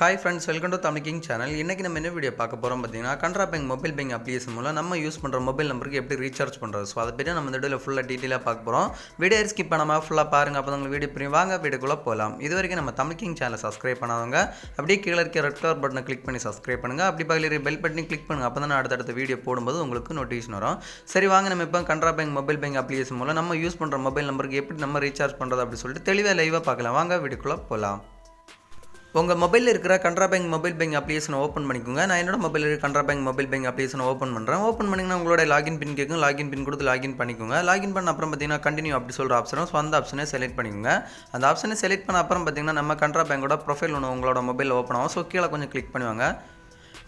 Hi friends, welcome to Tamil king channel. இன்றைக்கி நம்ம என்ன வீடியோ பார்க்க போகிறோம் பார்த்தீங்கன்னா, Canara bank mobile bank application மூலம் நம்ம யூஸ் பண்ணுற மொபைல் நம்பருக்கு எப்படி ரீசார்ஜ் பண்ணுறது. ஸோ அதை பற்றி நம்ம இந்த வீடியோவில் ஃபுல்லாக டீட்டெயிலாக பார்க்க போகிறோம். வீடியோ ஸ்கிப் பண்ணாமல் ஃபுல்லாக பாருங்கள். அப்போ உங்களுக்கு வீடியோ புரியும். வாங்க வீடியோக்குள்ளே போகலாம். இது வரைக்கும் நம்ம தமிழ் கிங் சேனலை சப்ஸ்கிரைப் பண்ணாதவங்க அப்படியே கீழே இருக்க ரெட் கலர் பட்டனை கிளிக் பண்ணி சப்ஸ்கிரைப் பண்ணுங்கள். அப்படி பக்கத்தில் இருக்க பெல் பட்டனை கிளிக் பண்ணுங்கள். அப்போ தான் அடுத்தடுத்த வீடியோ போடும்போது உங்களுக்கு நோட்டிஃபிகேஷன் வரும். சரி வாங்க, நம்ம இப்போ Canara bank mobile bank application மூலம் நம்ம யூஸ் பண்ணுற மொபைல் நம்பருக்கு எப்படி நம்ம ரீசார்ஜ் பண்ணுறது அப்படின்னு சொல்லிட்டு தெளிவாக லைவாக பார்க்கலாம். வாங்க வீடியோக்குள்ளே போகலாம். உங்கள் மொபைலில் இருக்கிற கனரா பேங்க் மொபைல் பேங்க் அப்ளிகேஷனை ஓப்பன் பண்ணிக்கோங்க. நான் என்னோட மொபைலில் இருக்கிற கனரா பேங்க் மொபைல் பேங்க் அப்ளிகேஷனை ஓப்பன் பண்ணுறேன். ஓப்பன் பண்ணிங்கன்னா உங்களோட லாகின் பின் கேட்கும். லாகின் பின் கொடுத்து லாகின் பண்ணிக்கோங்க. லாகின் பண்ண அப்புறம் பார்த்தீங்கன்னா கண்டினியூ அப்படி சொல்கிற ஆப்ஷனும். ஸோ அந்த ஆப்ஷனை செலக்ட் பண்ணிக்கோங்க. அந்த ஆப்ஷனை செலக்ட் பண்ண அப்புறம் பார்த்தீங்கன்னா நம்ம கனரா பேங்கோட ப்ரொஃபைல் ஒன்று உங்களோட மொபைலில் ஓப்பன் ஆகும். ஸோ கீழே கொஞ்சம் கிளிக் பண்ணுவாங்க.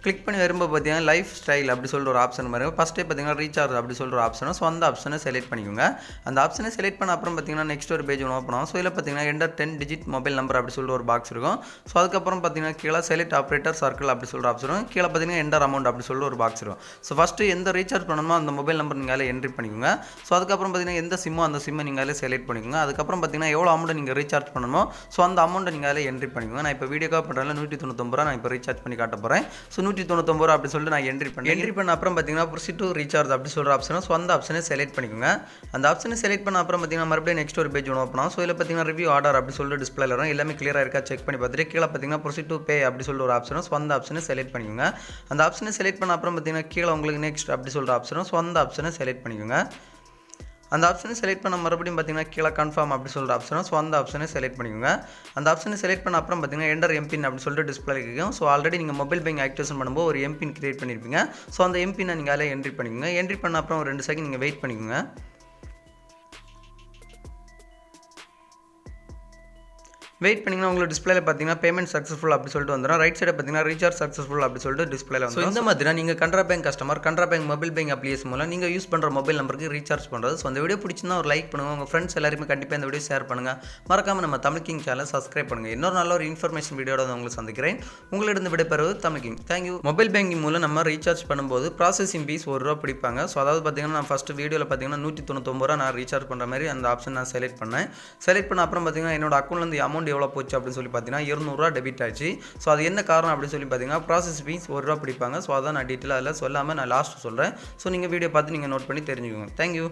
கிளிக் பண்ணி வரும்போது பார்த்தீங்கன்னா லைஃப் ஸ்டைல் அப்படி சொல்கிற ஒரு ஆப்ஷன் வரும். ஃபஸ்ட்டே பார்த்தீங்கன்னா ரீசார்ஜ் அப்படி சொல்கிற ஆப்ஷனும். ஸோ அந்த ஆப்ஷனை செலக்ட் பண்ணிக்கோங்க. அந்த ஆப்ஷனை செலக்ட் பண்ண அப்புறம் பார்த்தீங்கன்னா நெக்ஸ்ட் ஒரு பேஜ் ஒன்று ஓப்பன் ஆகும். ஸோ இதில் பார்த்தீங்கன்னா என்டர் 10 டிஜிட் மொபைல் நம்பர் அப்படி சொல்லிட்டு ஒரு பாக்ஸ் இருக்கும். ஸோ அதுக்கப்புறம் பார்த்தீங்கன்னா கீழே செலக்ட் ஆப்ரேட்டர் சர்க்கிள் அப்படி சொல்கிற ஆப்ஷன் இருக்கும். கீழே பார்த்தீங்கன்னா என்டர் அமௌண்ட் அப்படி சொல்லிட்டு ஒரு பாக்ஸ் இருக்கும். ஸோ ஃபஸ்ட்டு எந்த ரீசார்ஜ் பண்ணணுமோ அந்த மொபைல் நம்பர் நீங்கள் என்ட்ரி பண்ணிக்கோங்க. ஸோ அதுக்கப்புறம் பார்த்தீங்கன்னா எந்த சிம்மோ அந்த சிம்மை நீங்கள் செலக்ட் பண்ணிக்கோங்க. அதுக்கப்புறம் பார்த்தீங்கன்னா எவ்வளோ அமௌண்ட் நீங்கள் ரீசார்ஜ் பண்ணணுமோ ஸோ அந்த அமௌண்ட்டை நீங்கள் என்ட்ரி பண்ணிக்கோங்க. நான் இப்போ வீடியோக்காக பண்ணுறதுல 199 ரூபா நான் இப்போ ரீசார்ஜ் பண்ணி காட்ட போகிறேன். ஸோ 199 ரூபா அப்படி சொல்லிட்டு நான் என்ட்ரி பண்ண அப்புறம் பார்த்தீங்கன்னா ப்ரொசீட் டு ரீசார்ஜ் அப்படி சொல்கிற ஆப்ஷனும். ஸோ அந்த ஆப்ஷனை செலக்ட் பண்ணிக்கோங்க. அந்த ஆப்ஷனை செலக்ட் பண்ண அப்புறம் பார்த்தீங்கன்னா மறுபடியும் நெக்ஸ்ட் ஒரு பேஜ் ஒன்று ஓப்பன் ஆகும். ஸோ இதில் பார்த்தீங்கன்னா ரிவ்யூ ஆர்டர் அப்படி சொல்லிட்டு டிஸ்பிளே வரும். எல்லாமே கிளியராக இருக்கா செக் பண்ணி பார்த்துட்டு கீழே பார்த்தீங்கன்னா ப்ரொசீட் டு பே அப்படி சொல்லிட்டு ஒரு ஆப்ஷனும். ஸோ அந்த ஆப்ஷனை செலக்ட் பண்ணிக்கோங்க. அந்த ஆப்ஷனை செலக்ட் பண்ண அப்புறம் பார்த்தீங்கன்னா கீழே உங்களுக்கு நெக்ஸ்ட் அப்படி சொல்கிற ஆப்ஷனும். ஸோ அந்த ஆப்ஷனை செலக்ட் பண்ணிக்கோங்க. அந்த ஆப்ஷனை செலக்ட் பண்ண மறுபடியும் பார்த்தீங்கன்னா கீழே கன்ஃபார்ம் அப்படி சொல்கிற ஆப்ஷனும். ஸோ அந்த ஆப்ஷனை செலக்ட் பண்ணிக்கோங்க. அந்த ஆப்ஷனை செலக்ட் பண்ண அப்புறம் பார்த்தீங்கன்னா என்டர் எம்பின் அப்படி சொல்லிட்டு டிஸ்பிளே இருக்கும். ஸோ ஆல்ரெடி நீங்கள் மொபைல் பேங்க் ஆக்டிவேஷன் பண்ணும்போது ஒரு எம்பின் கிரியேட் பண்ணியிருப்பீங்க. ஸோ அந்த எம்பினை நீங்கள் அதில் என்ட்ரி பண்ணிக்கோங்க. என்ட்ரி பண்ண அப்புறம் ஒரு 2 செகண்ட் நீங்கள் வெயிட் பண்ணிக்கோங்க. வெயிட் பண்ணிங்கன்னா உங்களுக்கு டிஸ்பிளேல பார்த்தீங்கன்னா பேமெண்ட் சக்ஸஸ்ஃபுல் அப்படி சொல்லிட்டு வந்துடும். ரைட் சைடு பார்த்தீங்கன்னா ரீசார்ஜ் சக்ஸஸ்ஃபுல் அப்படி சொல்லிட்டு டிஸ்பிளேல வந்து. ஸோ இந்த மாதிரி நீங்கள் Canara bank customer Canara bank mobile bank application மூலம் நீங்கள் யூஸ் பண்ணுற மொபைல் நம்பருக்கு ரீசார்ஜ் பண்ணுறது. ஸோ அந்த வீடியோ பிடிச்சிருந்தா ஒரு லைக் பண்ணுங்கள். உங்கள் ஃப்ரெண்ட்ஸ் எல்லாருமே கண்டிப்பாக இந்த வீடியோ ஷேர் பண்ணுங்கள். மறக்காமல் நம்ம தமிழ் கிங் சேனலை சப்ஸ்கிரைப் பண்ணுங்கள். இன்னொரு நல்ல ஒரு இன்ஃபர்மேஷன் வீடியோட உங்களுக்கு சந்திக்கிறேன். உங்களிடம் விடைபெறுவது Tamil king. Thank you. Mobile banking மூலம் நம்ம ரீசார்ஜ் பண்ணும்போது ப்ராசஸிங் ஃபீஸ் ₹1 பிடிப்பாங்க. ஸோ அதாவது பார்த்தீங்கன்னா நான் ஃபஸ்ட்டு வீடியோவில் பார்த்தீங்கன்னா 199 ரூபா நான் ரீசார்ஜ் பண்ணுற மாதிரி அந்த ஆப்ஷன் நான் செலக்ட் பண்ணேன். செலக்ட் பண்ண அப்புறம் பார்த்தீங்கன்னா என்னோட அக்கௌண்ட்லேருந்து அமௌண்ட் எவ்வளோ போச்சு அப்படின்னு சொல்லி பார்த்தீங்கன்னா ₹200 டெபிட் ஆச்சு. ஸோ அது என்ன காரணம் அப்படின்னு சொல்லி பார்த்தீங்கன்னா ப்ராசஸ் ஃபீஸ் ₹1 பிடிப்பாங்க. ஸோ அதான் நான் டீட்டெயிலாக அதில் சொல்லாமல் நான் லாஸ்ட் சொல்கிறேன். ஸோ நீங்கள் வீடியோ பார்த்து நீங்கள் நோட் பண்ணி தெரிஞ்சுக்கோங்க. தேங்க்யூ.